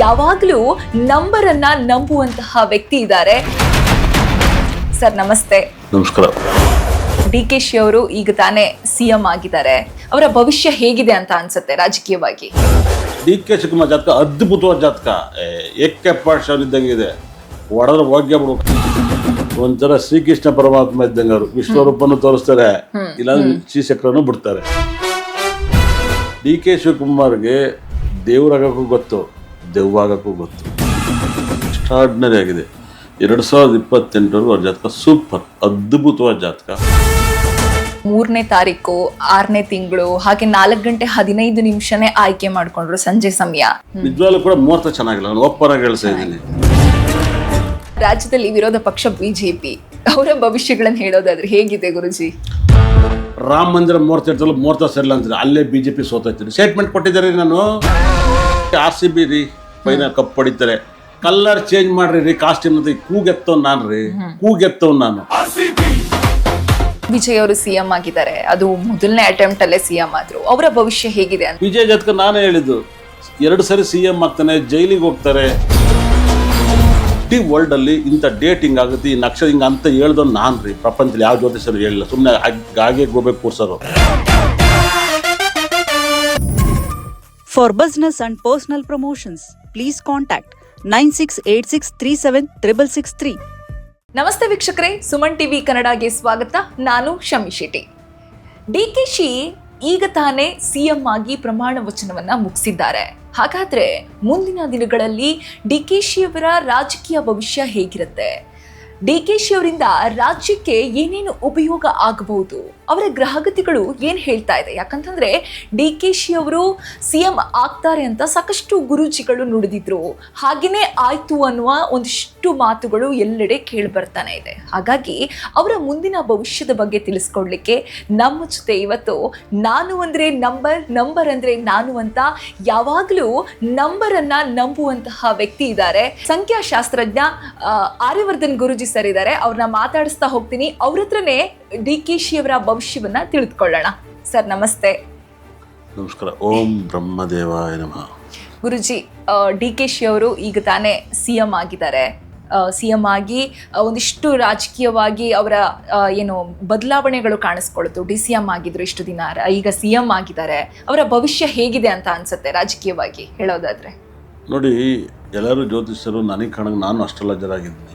ಯಾವಾಗಲೂ ನಂಬರನ್ನ ನಂಬುವಂತಹ ವ್ಯಕ್ತಿ ಇದ್ದಾರೆ. ಸರ್ ನಮಸ್ತೆ. ನಮಸ್ಕಾರ. DK-ಶಿ ಅವರು ಈಗ ತಾನೇ CM ಆಗಿದ್ದಾರೆ. ಅವರ ಭವಿಷ್ಯ ಹೇಗಿದೆ ಅಂತ ಅನ್ಸುತ್ತೆ ರಾಜಕೀಯವಾಗಿ? DK ಶಿವಕುಮಾರ್ ಜಾತಕ ಅದ್ಭುತವಾದ ಜಾತಕ. ಇದ್ದಂಗೆ ಇದೆ. ಹೊಡೆದ್ರೆ ಹೋಗ್ಯ ಬಿಡು. ಒಂಥರ ಶ್ರೀಕೃಷ್ಣ ಪರಮಾತ್ಮ ಇದ್ದಂಗೆ ಅವರು ವಿಶ್ವರೂಪನ್ನು ತೋರಿಸ್ತಾರೆ, ಇಲ್ಲಾಂದ್ರೆ ಶ್ರೀಚಕ್ರನು ಬಿಡ್ತಾರೆ. DK ಶಿವಕುಮಾರ್ಗೆ ದೇವರಾಗಕ್ಕೂ ಗೊತ್ತು, ದೆವ್ವಾಗಕ್ಕೂ ಗೊತ್ತು. ಎಕ್ಸ್ಟ್ರಾರ್ಡಿನರಿ ಆಗಿದೆ. 2028 ಅವ್ರ ಜಾತಕ ಸೂಪರ್, ಅದ್ಭುತವಾದ ಜಾತಕ. 3ನೇ ತಾರೀಕು 6ನೇ ತಿಂಗಳು ಹಾಗೆ 4:15 ಆಯ್ಕೆ ಮಾಡ್ಕೊಂಡ್ರು ಸಂಜೆ ಸಮಯ. ನಿಜವಾಗ್ಲೂ ಕೂಡ ಮುಹೂರ್ತ ಚೆನ್ನಾಗಿಲ್ಲ, ನಾನು ಓಪನ್ ಆಗಿ ಹೇಳ್ತಾ ಇದ್ದೀನಿ. ರಾಜ್ಯದಲ್ಲಿ ವಿರೋಧ ಪಕ್ಷ BJP, ಅವರ ಭವಿಷ್ಯಗಳನ್ನು ಹೇಳೋದಾದ್ರೆ ಹೇಗಿದೆ ಗುರುಜಿ? ರಾಮ ಮಂದಿರ ಮುಹೂರ್ತ ಸರಿಲ್ಲ ಅಂತಾರೆ, ಅಲ್ಲೇ BJP ಸೋತೈತಿ. ಸ್ಟೇಟ್ಮೆಂಟ್ ಕೊಟ್ಟಿದ್ದಾರೆ, ನಾನು RCB ರೀ ಫೈನಲ್ ಕಪ್ ಹೊಡಿತಾರೆ, ಕಲರ್ ಚೇಂಜ್ ಮಾಡ್ರಿ ರೀ, ಕಾಸ್ಟ್ಯೂಮ್ ಅಂತ ಕೂಗೆತ್ತವ್ ನಾನು. ವಿಜಯ್ ಅವರು CM ಆಗಿದ್ದಾರೆ, ಅದು ಮೊದಲನೇ ಅಟೆಂಪ್ಟ್ ಅಲ್ಲೇ CM ಆದ್ರು. ಅವರ ಭವಿಷ್ಯ ಹೇಗಿದೆ ಅಂತ? ವಿಜಯ್ ಜಾತಕ ನಾನೇ ಹೇಳಿದ್ದು, 2 ಸರಿ CM ಆಗ್ತಾನೆ, ಜೈಲಿಗೆ ಹೋಗ್ತಾರೆ. ಇಡೀ ವರ್ಲ್ಡ್ ಅಲ್ಲಿ ಇಂಥ ಡೇಟಿಂಗ್ ಆಗುತ್ತೆ, ಈ ನಕ್ಷತ್ರ ಹಿಂಗ ಅಂತ ಹೇಳ್ದವ್ ನಾನ್ ರೀ. ಪ್ರಪಂಚದಲ್ಲಿ ಯಾವ ಜ್ಯೋತಿಷರು ಹೇಳಿಲ್ಲ, ಸುಮ್ಮನೆ ಗಾಗೆ ಗೋಬೇಕು ಕೂರ್ಸೋರು. For business and personal promotions, please contact 9686376663. ನಮಸ್ತೆ ವೀಕ್ಷಕರೇ, ಸುಮನ್ ಟಿವಿ ಕನ್ನಡಗೆ ಸ್ವಾಗತ. ನಾನು ಶಮಿ ಶೆಟ್ಟಿ. DK-ಶಿ ಈಗ ತಾನೇ CM ಆಗಿ ಪ್ರಮಾಣ ವಚನವನ್ನ ಮುಗಿಸಿದ್ದಾರೆ. ಹಾಗಾದ್ರೆ ಮುಂದಿನ ದಿನಗಳಲ್ಲಿ DK-ಶಿ ಅವರ ರಾಜಕೀಯ ಭವಿಷ್ಯ ಹೇಗಿರುತ್ತೆ? DK-ಶಿ ಅವರಿಂದ ರಾಜ್ಯಕ್ಕೆ ಏನೇನು ಉಪಯೋಗ ಆಗಬಹುದು? ಅವರ ಗ್ರಹಗತಿಗಳು ಏನ್ ಹೇಳ್ತಾ ಇದೆ? ಯಾಕಂತಂದ್ರೆ DK-ಶಿ ಅವರು CM ಆಗ್ತಾರೆ ಅಂತ ಸಾಕಷ್ಟು ಗುರೂಜಿಗಳು ನುಡಿದಿದ್ರು, ಹಾಗೇನೆ ಆಯ್ತು ಅನ್ನುವ ಒಂದಿಷ್ಟು ಮಾತುಗಳು ಎಲ್ಲೆಡೆ ಕೇಳಿ ಬರ್ತಾನೆ ಇದೆ. ಹಾಗಾಗಿ ಅವರ ಮುಂದಿನ ಭವಿಷ್ಯದ ಬಗ್ಗೆ ತಿಳಿಸ್ಕೊಡ್ಲಿಕ್ಕೆ ನಮ್ಮ ಜೊತೆ ಇವತ್ತು ನಾನು ಅಂದ್ರೆ ನಂಬರ್ ಅಂದ್ರೆ ನಾನು ಅಂತ ಯಾವಾಗಲೂ ನಂಬರನ್ನ ನಂಬುವಂತಹ ವ್ಯಕ್ತಿ ಇದ್ದಾರೆ. ಸಂಖ್ಯಾಶಾಸ್ತ್ರಜ್ಞ ಆರ್ಯವರ್ಧನ್ ಗುರೂಜಿ ಸರ್ ಇದ್ದಾರೆ. ಅವ್ರನ್ನ ಮಾತಾಡಿಸ್ತಾ ಹೋಗ್ತೀನಿ. ಅವ್ರ ಹತ್ರನೇ DK-ಶಿ ಅವರ ಭವಿಷ್ಯವನ್ನ ತಿಳಿದುಕೊಳ್ಳೋಣ. ಸರ್ ನಮಸ್ತೆ. ನಮಸ್ಕಾರ. ಓಂ ಬ್ರಹ್ಮದೇವಾಯ ನಮಃ. ಗುರುಜಿ, DK-ಶಿ ಅವರು ಈಗ ತಾನೇ CM ಆಗಿದ್ದಾರೆ. CM ಆಗಿ ಒಂದಿಷ್ಟು ರಾಜಕೀಯವಾಗಿ ಅವರ ಏನು ಬದಲಾವಣೆಗಳು ಕಾಣಿಸ್ಕೊಳ್ತು. DCM ಆಗಿದ್ರು ಇಷ್ಟು ದಿನ, ಈಗ CM ಆಗಿದ್ದಾರೆ. ಅವರ ಭವಿಷ್ಯ ಹೇಗಿದೆ ಅಂತ ಅನ್ಸುತ್ತೆ ರಾಜಕೀಯವಾಗಿ ಹೇಳೋದಾದ್ರೆ? ನೋಡಿ, ಎಲ್ಲರೂ ಜ್ಯೋತಿಷರು ನನಗೆ ಕಾಣಂಗೆ ನಾನು ಅಸ್ಟ್ರಾಲಜರಾಗಿದ್ದೀನಿ.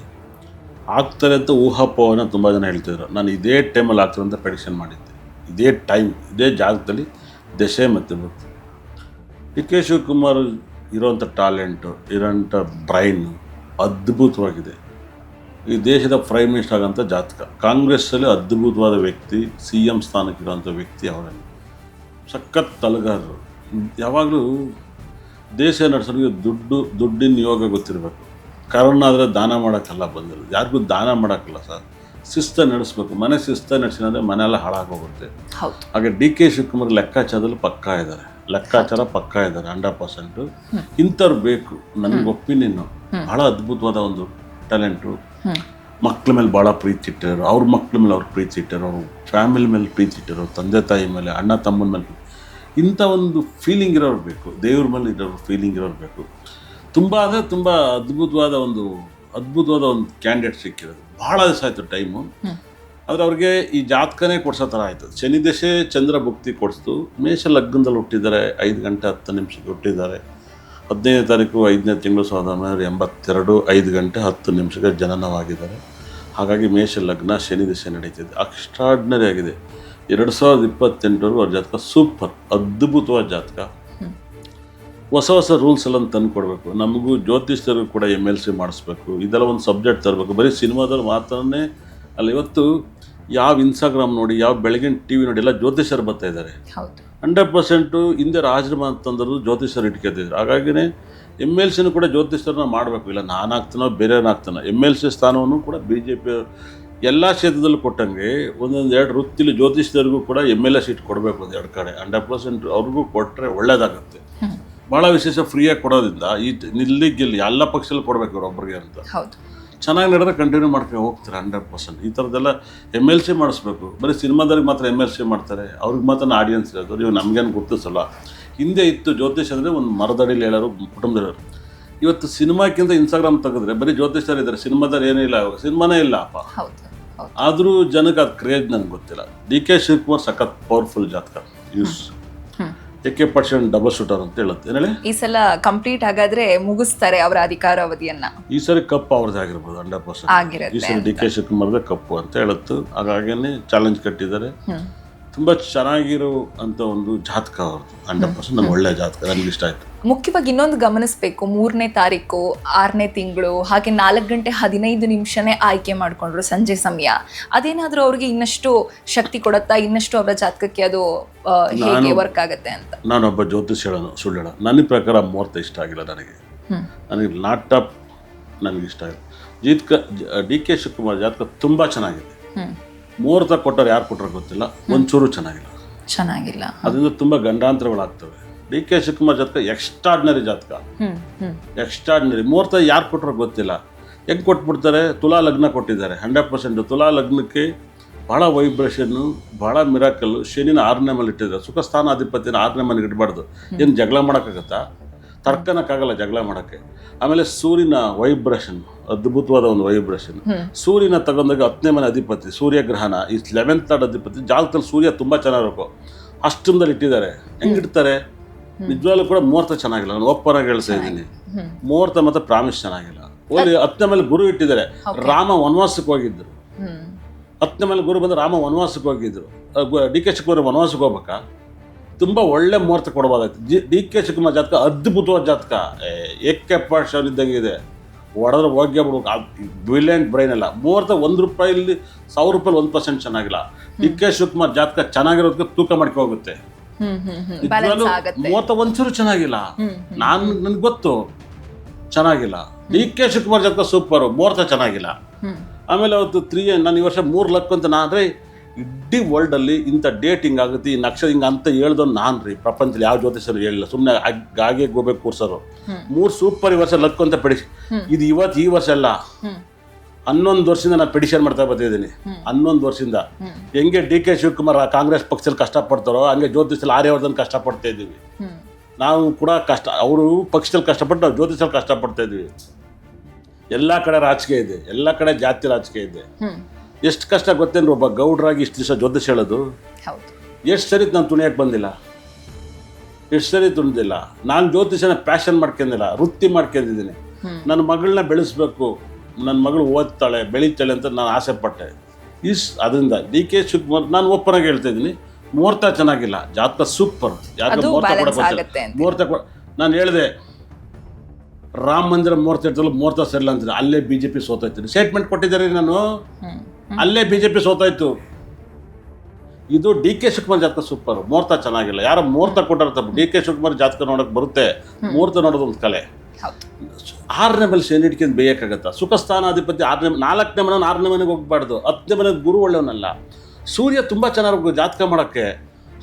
ಆಗ್ತಾರೆ ಅಂತ ಊಹಾಪೋಹನ ತುಂಬ ಜನ ಹೇಳ್ತಿದ್ರು. ನಾನು ಇದೇ ಟೈಮಲ್ಲಿ ಆಗ್ತಾರೆ ಅಂತ ಪ್ರೆಡಿಕ್ಷನ್ ಮಾಡಿದ್ದೆ. ಇದೇ ಟೈಮ್, ಇದೇ ಜಾಗದಲ್ಲಿ ದಶೆ ಮತ್ತು ಬರುತ್ತೆ. DK ಶಿವಕುಮಾರ್ ಇರೋಂಥ ಟ್ಯಾಲೆಂಟು, ಇರೋಂಥ ಬ್ರೈನು ಅದ್ಭುತವಾಗಿದೆ. ಈ ದೇಶದ ಪ್ರೈಮ್ ಮಿನಿಸ್ಟರ್ ಆಗೋಂಥ ಜಾತಕ. ಕಾಂಗ್ರೆಸ್ಸಲ್ಲಿ ಅದ್ಭುತವಾದ ವ್ಯಕ್ತಿ, CM ಸ್ಥಾನಕ್ಕಿರೋಂಥ ವ್ಯಕ್ತಿ ಅವರಲ್ಲಿ. ಸಖತ್ ತಲೆಗಾರರು. ಯಾವಾಗಲೂ ದೇಶ ನಡೆಸೋರಿಗೆ ದುಡ್ಡಿನ ಯೋಗ ಗೊತ್ತಿರಬೇಕು. ಕಾರಣ ಆದರೆ ದಾನ ಮಾಡೋಕ್ಕಲ್ಲ ಬಂದಿರೋದು, ಯಾರಿಗೂ ದಾನ ಮಾಡೋಕ್ಕಲ್ಲ ಸರ್. ಶಿಸ್ತ ನಡೆಸ್ಬೇಕು. ಮನೆ ಶಿಸ್ತ ನಡೆಸಿದ್ರೆ ಮನೆಯೆಲ್ಲ ಹಾಳಾಗೋಗುತ್ತೆ. ಹಾಗೆ DK ಶಿವಕುಮಾರ್ ಲೆಕ್ಕಾಚಾರದಲ್ಲಿ ಪಕ್ಕಾ ಇದ್ದಾರೆ, 100%. ಇಂಥವ್ರು ಬೇಕು. ನನಗೆ ಒಪಿನಿಯನ್ನು ಬಹಳ ಅದ್ಭುತವಾದ ಒಂದು ಟ್ಯಾಲೆಂಟು. ಮಕ್ಕಳ ಮೇಲೆ ಭಾಳ ಪ್ರೀತಿ ಇಟ್ಟಿರೋರು, ಅವ್ರ ಮಕ್ಕಳ ಮೇಲೆ ಅವ್ರ ಪ್ರೀತಿ ಇಟ್ಟಿರೋರು, ಫ್ಯಾಮಿಲಿ ಮೇಲೆ ಪ್ರೀತಿ ಇಟ್ಟಿರೋರು, ತಂದೆ ತಾಯಿ ಮೇಲೆ, ಅಣ್ಣ ತಮ್ಮನ ಮೇಲೆ. ಇಂಥ ಒಂದು ಫೀಲಿಂಗ್ ಇರೋರು ಬೇಕು. ದೇವ್ರ ಮೇಲೆ ಇರೋರು ಫೀಲಿಂಗ್ ಇರೋರು ಬೇಕು. ತುಂಬ ಅಂದರೆ ತುಂಬ ಅದ್ಭುತವಾದ ಒಂದು ಕ್ಯಾಂಡಿಡೇಟ್ ಸಿಕ್ಕಿರೋದು. ಭಾಳ ದಿವಸ ಆಯಿತು ಟೈಮು. ಆದರೆ ಅವ್ರಿಗೆ ಈ ಜಾತಕನೇ ಕೊಡ್ಸೋ ಥರ ಆಯಿತು. ಶನಿ ದಶೆ ಚಂದ್ರ ಭುಕ್ತಿ ಕೊಡಿಸ್ತು. ಮೇಷ ಲಗ್ನದಲ್ಲಿ ಹುಟ್ಟಿದ್ದಾರೆ. 5 ಗಂಟೆ 10 ನಿಮಿಷಕ್ಕೆ ಹುಟ್ಟಿದ್ದಾರೆ. 15ನೇ ತಾರೀಕು 5ನೇ ತಿಂಗಳು 1982 5 ಗಂಟೆ 10 ನಿಮಿಷಕ್ಕೆ ಜನನವಾಗಿದ್ದಾರೆ. ಹಾಗಾಗಿ ಮೇಷ ಲಗ್ನ, ಶನಿ ದಶೆ ನಡೀತಿದೆ. ಎಕ್ಸ್ಟ್ರಾರ್ಡಿನರಿ ಆಗಿದೆ. 2028 ಅವ್ರ ಜಾತಕ ಸೂಪರ್, ಅದ್ಭುತವಾದ ಜಾತಕ. ಹೊಸ ರೂಲ್ಸ್ ಎಲ್ಲ ತಂದು ಕೊಡಬೇಕು. ನಮಗೂ ಜ್ಯೋತಿಷ್ಯರಿಗೂ ಕೂಡ MLC ಮಾಡಿಸ್ಬೇಕು. ಇದೆಲ್ಲ ಒಂದು ಸಬ್ಜೆಕ್ಟ್ ತರಬೇಕು. ಬರೀ ಸಿನಿಮಾದಲ್ಲಿ ಮಾತ್ರನೇ ಅಲ್ಲ. ಇವತ್ತು ಯಾವ ಇನ್ಸ್ಟಾಗ್ರಾಮ್ ನೋಡಿ, ಯಾವ ಬೆಳಗಿನ TV ನೋಡಿ ಎಲ್ಲ ಜ್ಯೋತಿಷ್ಯರು ಬರ್ತಾ ಇದ್ದಾರೆ. 100% ಹಿಂದೆ ರಾಜರು ಅಂತಂದ್ರು ಜ್ಯೋತಿಷ್ಯರು ಇಟ್ಕೊತಿದ್ರು. ಹಾಗಾಗಿನೇ MLCನೂ ಕೂಡ ಜ್ಯೋತಿಷ್ಯರನ್ನ ಮಾಡಬೇಕು. ಇಲ್ಲ ನಾನು ಆಗ್ತಾನೋ ಬೇರೆಯವ್ರನ್ನಾಗ್ತಾನೋ. MLC ಸ್ಥಾನವನ್ನು ಕೂಡ BJP ಎಲ್ಲ ಕ್ಷೇತ್ರದಲ್ಲೂ ಕೊಟ್ಟಂಗೆ ಒಂದೊಂದು ವೃತ್ತಿಲಿ ಜ್ಯೋತಿಷ್ಯರಿಗೂ ಕೂಡ MLA ಸೀಟ್ ಕೊಡಬೇಕು. 2 ಕಡೆ 100% ಅವ್ರಿಗೂ ಕೊಟ್ಟರೆ ಒಳ್ಳೇದಾಗುತ್ತೆ. ಭಾಳ ವಿಶೇಷ ಫ್ರೀಯಾಗಿ ಕೊಡೋದ್ರಿಂದ ಈ ನಿಲ್ಲಿಗಿಲ್ಲಿ ಎಲ್ಲ ಪಕ್ಷದಲ್ಲಿ ಕೊಡಬೇಕು ಒಬ್ಬರಿಗೆ ಅಂತ. ಚೆನ್ನಾಗಿ ನಡೆದ್ರೆ ಕಂಟಿನ್ಯೂ ಮಾಡ್ಕೊಂಡು ಹೋಗ್ತಾರೆ 100%. ಈ ಥರದ್ದೆಲ್ಲ MLC ಮಾಡಿಸ್ಬೇಕು. ಬರೀ ಸಿನಿಮಾದವ್ರಿಗೆ ಮಾತ್ರ MLC ಮಾಡ್ತಾರೆ, ಅವ್ರಿಗೆ ಮಾತ್ರ ಆಡಿಯನ್ಸ್ ಇರೋದು. ನೀವು ನಮಗೇನು ಗುರ್ತಿಸಲ್ಲ. ಹಿಂದೆ ಇತ್ತು ಜ್ಯೋತಿಷ್ ಅಂದರೆ ಒಂದು ಮರದಡಿಲಿ ಹೇಳೋರು, ಕುಟುಂಬದವರು. ಇವತ್ತು ಸಿನಿಮಾಕ್ಕಿಂತ ಇನ್ಸ್ಟಾಗ್ರಾಮ್ ತೆಗೆದ್ರೆ ಬರೀ ಜ್ಯೋತಿಷ್ಯರು ಇದ್ದಾರೆ, ಸಿನಿಮಾದಲ್ಲಿ ಏನಿಲ್ಲ, ಇವಾಗ ಸಿನಿಮಾನೇ ಇಲ್ಲ ಅಪ್ಪ. ಹೌದು ಹೌದು. ಆದರೂ ಜನಕ್ಕೆ ಅದು ಕ್ರೇಜ್ ನನಗೆ ಗೊತ್ತಿಲ್ಲ. ಡಿ ಕೆ ಶಿವಕುಮಾರ್ ಸಖತ್ ಪವರ್ಫುಲ್ ಜಾತಕ, ಯೂಸ್ AK% ಡಬಲ್ ಶೂಟರ್ ಅಂತ ಹೇಳುತ್ತೆ. ಏನ್ ಹೇಳಿ, ಈ ಸಲ ಕಂಪ್ಲೀಟ್ ಹಾಗಾದ್ರೆ ಮುಗಿಸ್ತಾರೆ ಅವರ ಅಧಿಕಾರಾವಧಿಯನ್ನ. ಈ ಸರಿ ಕಪ್ ಅವ್ರದ್ದು ಆಗಿರ್ಬೋದು 100%. ಈ ಸರಿ ಡಿ ಕೆ ಶಿವಕುಮಾರ್ದೇ ಕಪ್ಪು ಅಂತ ಹೇಳುತ್ತು. ಹಾಗಾಗೇನೆ ಚಾಲೆಂಜ್ ಕಟ್ಟಿದ್ದಾರೆ. ತುಂಬ ಚೆನ್ನಾಗಿರೋ ಅಂತ ಒಂದು ಜಾತಕ ಅವ್ರದ್ದು 100%. ನಂಗೆ ಒಳ್ಳೆ ಜಾತಕ, ನನಗೆ ಇಷ್ಟ ಆಯ್ತು. ಮುಖ್ಯವಾಗಿ ಇನ್ನೊಂದು ಗಮನಿಸಬೇಕು, 3ನೇ ತಾರೀಕು 6ನೇ ತಿಂಗಳು ಹಾಗೆ 4:15 ಆಯ್ಕೆ ಮಾಡ್ಕೊಂಡ್ರು ಸಂಜೆ ಸಮಯ. ಅದೇನಾದ್ರೂ ಅವ್ರಿಗೆ ಇನ್ನಷ್ಟು ಶಕ್ತಿ ಕೊಡತ್ತಾ, ಇನ್ನಷ್ಟು ಅವರ ಜಾತಕಕ್ಕೆ ಅದು ಹೇಗೆ ವರ್ಕ್ ಆಗತ್ತೆ ಅಂತ? ನಾನೊಬ್ಬ ಜ್ಯೋತಿಷ್ ಹೇಳೋನು, ಸುಳ್ಳು ಹೇಳೋ. ನನ್ನ ಪ್ರಕಾರ ಮುಹೂರ್ತ ಇಷ್ಟ ಆಗಿಲ್ಲ ನನಗೆ. ನಾಟಪ್ ನನಗೆ ಇಷ್ಟ ಆಗಿದೆ. ಡಿ ಕೆ ಶಿವಕುಮಾರ್ ಜಾತಕ ತುಂಬ ಚೆನ್ನಾಗಿದೆ. ಮುಹೂರ್ತ ಕೊಟ್ಟರು, ಯಾರು ಕೊಟ್ಟರು ಗೊತ್ತಿಲ್ಲ, ಒಂಚೂರು ಚೆನ್ನಾಗಿಲ್ಲ. ಅದರಿಂದ ತುಂಬ ಗಂಡಾಂತರಗಳಾಗ್ತವೆ. ಡಿ ಕೆ ಶಿವಕುಮಾರ್ ಜಾತಕ ಎಕ್ಸ್ಟ್ರಾರ್ಡಿನರಿ ಜಾತಕ, ಎಕ್ಸ್ಟ್ರಾರ್ಡಿನರಿ. ಮುಹೂರ್ತ ಯಾರು ಕೊಟ್ಟರು ಗೊತ್ತಿಲ್ಲ, ಹೆಂಗೆ ಕೊಟ್ಬಿಡ್ತಾರೆ. ತುಲಾ ಲಗ್ನ ಕೊಟ್ಟಿದ್ದಾರೆ, 100%. ತುಲಾ ಲಗ್ನಕ್ಕೆ ಭಾಳ ವೈಬ್ರೇಷನ್ನು, ಭಾಳ ಮಿರಾಕಲ್ಲು. ಶನಿನ 6ನೇ ಮನೆ ಇಟ್ಟಿದ್ದಾರೆ, ಸುಖ ಸ್ಥಾನಾಧಿಪತಿನ 6ನೇ ಮನೆಗೆ ಇಡಬಾರ್ದು. ಏನು ಜಗಳ ಮಾಡೋಕ್ಕಾಗತ್ತಾ? ತರ್ಕನಕ್ಕಾಗಲ್ಲ ಜಗಳ ಮಾಡೋಕ್ಕೆ. ಆಮೇಲೆ ಸೂರ್ಯನ ವೈಬ್ರೇಷನ್, ಅದ್ಭುತವಾದ ಒಂದು ವೈಬ್ರೇಷನ್. ಸೂರ್ಯನ ತಗೊಂಡಾಗ 10ನೇ ಮನೆ ಅಧಿಪತಿ, ಸೂರ್ಯಗ್ರಹಣ ಈ 11th ಲಾರ್ಡ್ ಅಧಿಪತಿ. ಜಾತಕದಲ್ಲಿ ಸೂರ್ಯ ತುಂಬ ಚೆನ್ನಾಗಿರಬೇಕು, ಅಷ್ಟೊಂದಲ್ಲಿ ಇಟ್ಟಿದ್ದಾರೆ. ಹೆಂಗಿಡ್ತಾರೆ ನಿಜವಾಗ್ಲೂ ಕೂಡ ಮುಹೂರ್ತ ಚೆನ್ನಾಗಿಲ್ಲ. ನಾನು ಓಪನ್ ಆಗಿ ಹೇಳ್ತಾ ಇದ್ದೀನಿ, ಮುಹೂರ್ತ ಮತ್ತು ಪ್ರಾಮಿಸ್ ಚೆನ್ನಾಗಿಲ್ಲ. ಓಲಿ 10ನೇ ಮೇಲೆ ಗುರು ಇಟ್ಟಿದ್ದಾರೆ. ರಾಮ ವನವಾಸಕ್ಕೆ ಹೋಗಿದ್ರು, 10ನೇ ಮೇಲೆ ಗುರು ಬಂದು ರಾಮ ವನವಾಸಕ್ಕೆ ಹೋಗಿದ್ರು. ಡಿ ಕೆ ಶಿವಕುಮಾರ್ ವನವಾಸಕ್ಕೆ ಹೋಗ್ಬೇಕಾ? ತುಂಬ ಒಳ್ಳೆ ಮುಹೂರ್ತ ಕೊಡ್ಬೋದಾಯ್ತು. ಡಿ ಕೆ ಶಿವಕುಮಾರ್ ಜಾತಕ ಅದ್ಭುತವಾದ ಜಾತಕ, AK% ಇದ್ದಂಗೆ ಇದೆ. ಹೊಡೆದ್ರೆ ಹೋಗ್ಯ ಬಿಡ್ಬೇಕು, ಬ್ರಿಲಿಯಂಟ್ ಬ್ರೈನ್ ಎಲ್ಲ. ಮುಹೂರ್ತ ₹1 ₹1,000 1% ಚೆನ್ನಾಗಿಲ್ಲ. ಡಿ ಕೆ ಶಿವಕುಮಾರ್ ಜಾತಕ ಚೆನ್ನಾಗಿರೋದಕ್ಕೆ ತೂಕ ಮಾಡ್ಕೊ ಹೋಗುತ್ತೆ. ಮುಹೂರ್ತ ಒಂಚೂರು ಚೆನ್ನಾಗಿಲ್ಲ. ನನಗೆ ಗೊತ್ತು ಚೆನ್ನಾಗಿಲ್ಲ. ಡಿ ಕೆ ಶಿವಕುಮಾರ್ ಜಾತಕ ಸೂಪರು, ಮುಹೂರ್ತ ಚೆನ್ನಾಗಿಲ್ಲ. ಆಮೇಲೆ ಅವತ್ತು ನಾನು ಈ ವರ್ಷ 3 ಲಕ್ ಅಂತ ನಾನು ಇಡೀ ವರ್ಲ್ಡಲ್ಲಿ ಇಂಥ ಡೇಟ್ ಹಿಂಗಾಗುತ್ತೆ, ಈ ನಕ್ಷತ್ರ ಹಿಂಗೆ ಅಂತ ಹೇಳ್ದವ್ ನಾನು ರೀ. ಪ್ರಪಂಚದಲ್ಲಿ ಯಾವ ಜ್ಯೋತಿಷರು ಹೇಳಿಲ್ಲ, ಸುಮ್ಮನೆ ಹಾಗೆ ಗೋಬೇಕು ಕೂರ್ಸೋರು. 3 ಸೂಪರ್ ಈ ವರ್ಷ ಲಕ್ ಅಂತ ಇದು ಈ ವರ್ಷ ಅಲ್ಲ, 11 ವರ್ಷದಿಂದ ನಾನು ಪೆಡಿಷನ್ ಮಾಡ್ತಾ ಬರ್ತಿದ್ದೀನಿ. 11 ವರ್ಷದಿಂದ. ಹೆಂಗೆ ಡಿ ಕೆ ಶಿವಕುಮಾರ್ ಕಾಂಗ್ರೆಸ್ ಪಕ್ಷದಲ್ಲಿ ಕಷ್ಟಪಡ್ತಾರೋ ಹಂಗೆ ಜ್ಯೋತಿಷಲ್ಲಿ ಆರ್ಯವರ್ಧನ್ ಕಷ್ಟಪಡ್ತಾ ಇದ್ದೀವಿ. ನಾವು ಕೂಡ ಅವರು ಪಕ್ಷದಲ್ಲಿ ಕಷ್ಟಪಟ್ಟು ನಾವು ಜ್ಯೋತಿಷಲ್ಲಿ ಕಷ್ಟಪಡ್ತಾ ಇದ್ದೀವಿ. ಎಲ್ಲ ಕಡೆ ರಾಜಕೀಯ ಇದೆ, ಎಲ್ಲ ಕಡೆ ಜಾತಿ ರಾಜಕೀಯ ಇದೆ. ಎಷ್ಟು ಕಷ್ಟ ಗೊತ್ತೇನು? ಒಬ್ಬ ಗೌಡ್ರಾಗಿ ಇಷ್ಟು ದಿವಸ ಜ್ಯೋತಿಷ ಹೇಳೋದು. ಎಷ್ಟು ಸರಿ ನಾನು ತುಣಿಯಕ್ಕೆ ಬಂದಿಲ್ಲ, ಎಷ್ಟು ಸರಿ ತುಣಿದಿಲ್ಲ. ನಾನು ಜ್ಯೋತಿಷನ ಪ್ಯಾಷನ್ ಮಾಡ್ಕೊಂಡಿಲ್ಲ, ವೃತ್ತಿ ಮಾಡ್ಕೊಂಡಿದ್ದೀನಿ. ನನ್ನ ಮಗಳನ್ನ ಬೆಳೆಸ್ಬೇಕು, ನನ್ನ ಮಗಳು ಓದ್ತಾಳೆ ಬೆಳೀತಾಳೆ ಅಂತ ನಾನು ಆಸೆ ಪಟ್ಟೆ. ಅದರಿಂದ ಡಿ ಕೆ ಶಿವಕುಮಾರ್ ನಾನು ಓಪನ್ ಆಗಿ ಹೇಳ್ತಾ ಇದ್ದೀನಿ, ಮುಹೂರ್ತ ಚೆನ್ನಾಗಿಲ್ಲ, ಜಾತಕ ಸೂಪರ್. ಯಾಕೆ ಮುಹೂರ್ತ ನಾನು ಹೇಳಿದೆ, ರಾಮ ಮಂದಿರ ಮುಹೂರ್ತ ಇರ್ತಲ್ಲ, ಮುಹೂರ್ತ ಸರಿಲ್ಲ ಅಂತಿದೆ. ಅಲ್ಲೇ BJP ಸೋತಾಯ್ತು. ಸ್ಟೇಟ್ಮೆಂಟ್ ಕೊಟ್ಟಿದ್ದಾರೆ ನಾನು, ಅಲ್ಲೇ BJP ಸೋತಾಯ್ತು. ಇದು ಡಿ ಕೆ ಶಿವಕುಮಾರ್ ಜಾತಕ ಸೂಪರ್, ಮುಹೂರ್ತ ಚೆನ್ನಾಗಿಲ್ಲ. ಯಾರೋ ಮುಹೂರ್ತ ಕೊಟ್ಟಾರ ತಪ್ಪು. ಡಿ ಕೆ ಶಿವಕುಮಾರ್ ಜಾತಕ ನೋಡೋಕೆ ಬರುತ್ತೆ, ಮುಹೂರ್ತ ನೋಡೋದು ಒಂದು ಕಲೆ. 6ನೇ ಮನೆ ಶನಿ ಇಟ್ಕೊಂಡು ಬೇಯಕ್ಕಾಗತ್ತಾ? ಸುಖ ಸ್ಥಾನಾಧಿಪತಿ 4ನೇ ಮನೆ 6ನೇ ಮನೆಗೆ ಹೋಗ್ಬಾರ್ದು. 10ನೇ ಮನೆ ಗುರು ಒಳ್ಳೆಯವನಲ್ಲ. ಸೂರ್ಯ ತುಂಬ ಚೆನ್ನಾಗಿ ಜಾತಕ ಮಾಡೋಕ್ಕೆ.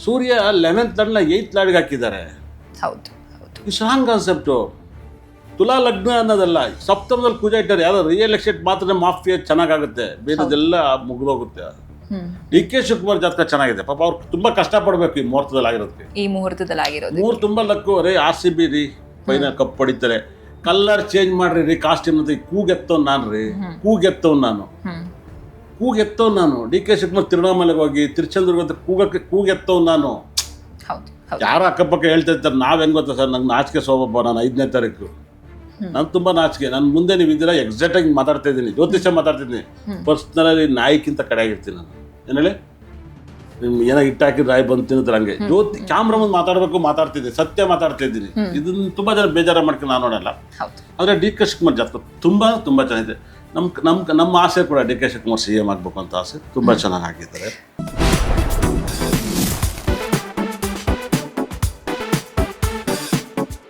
ಸೂರ್ಯ 11th ಲಾರ್ಡ್ನ 8th ಲಾರ್ಡ್ಗೆ ಹಾಕಿದ್ದಾರೆ. ಈ ಸ್ಟ್ರಾಂಗ್ ಕಾನ್ಸೆಪ್ಟು. ತುಲಾ ಲಗ್ನ ಅನ್ನೋದಲ್ಲ, ಸಪ್ತಮದಲ್ಲಿ ಪೂಜೆ ಇಟ್ಟಾರೆ. ಯಾರೋ ರಿಯಲ್ ಎಸ್ಟೇಟ್ ಮಾತ್ರ ಮಾಫಿಯಾ ಚೆನ್ನಾಗಾಗುತ್ತೆ, ಬೇರೆದೆಲ್ಲ ಮುಗಿದೋಗುತ್ತೆ. ಡಿ ಕೆ ಶಿವಕುಮಾರ್ ಜಾತಕ ಚೆನ್ನಾಗಿದೆ. ಪಾಪ ಅವ್ರು ತುಂಬ ಕಷ್ಟಪಡಬೇಕು ಈ ಮುಹೂರ್ತದಲ್ಲಿ ಆಗಿರೋದಕ್ಕೆ. ಮೂರು ತುಂಬ ಲಕ್ಕು ರೀ. RCB ರೀ ಫೈನಲ್ ಕಪ್ ಹೊಡಿತಾರೆ. ಕಲರ್ ಚೇಂಜ್ ಮಾಡ್ರಿ ರೀ, ಕಾಸ್ಟ್ಯೂಮ್ ಅಂತ ಕೂಗೆತ್ತವ್ ನಾನು ರೀ, ಕೂಗೆತ್ತವ್ ನಾನು. ಡಿ ಕೆ ಶಿವಕುಮಾರ್ ತಿರುವಣ್ಣಾಮಲೆಗೆ ಹೋಗಿ ತಿರುಚೆಂದ್ರಿಗೆ ಅಂತ ಕೂಗೆತ್ತವ್ ನಾನು. ಯಾರು ಅಕ್ಕಪಕ್ಕ ಹೇಳ್ತಾ ಇರ್ತಾರೆ, ನಾವು ಹೆಂಗೆ ಗೊತ್ತಾ ಸರ್, ನಂಗೆ ನಾಚಿಕೆ ಸ್ವಭಾವ. ನಾನು 5ನೇ ತಾರೀಕು ನಾನು ತುಂಬ ನಾಚಿಕೆ. ನಾನು ಮುಂದೆ ನೀವು ಇದ್ದೀರಾ ಎಕ್ಸಾಕ್ಟಾಗಿ ಮಾತಾಡ್ತಾ ಇದ್ದೀನಿ, ಜ್ಯೋತಿಷ ಮಾತಾಡ್ತಿದ್ದೀನಿ. ಪರ್ಸ್ನಲಿ ನಾಯಿಕ್ಕಿಂತ ಕಡೆ ಆಗಿರ್ತೀನಿ ನಾನು. ಏನು ಹೇಳಿ, ಏನೋ ಇಟ್ಟಾಕಿದ್ರೆ ರಾಯಿ ಬಂದು ತಿನ್ನುತ್ತಾರೆ ಹಂಗೆ. ಕ್ಯಾಮ್ರಾ ಮುಂದೆ ಮಾತಾಡ್ತಿದ್ದೆ, ಸತ್ಯ ಮಾತಾಡ್ತಾ ಇದ್ದೀನಿ. ಇದನ್ನು ತುಂಬ ಜನ ಬೇಜಾರ ಮಾಡ್ಕೊಂಡು ನಾನು ನೋಡಲ್ಲ. ಆದರೆ ಡಿ ಕೆ ಶಿವಕುಮಾರ್ ಜಾತಕ ತುಂಬ ಚೆನ್ನಾಗಿದೆ. ನಮ್ಮ ಆಸೆ ಕೂಡ ಡಿ ಕೆ ಶಿವಕುಮಾರ್ CM ಆಗಬೇಕು ಅಂತ ಆಸೆ. ತುಂಬ ಚೆನ್ನಾಗಿ ಆಗಿದ್ದಾರೆ.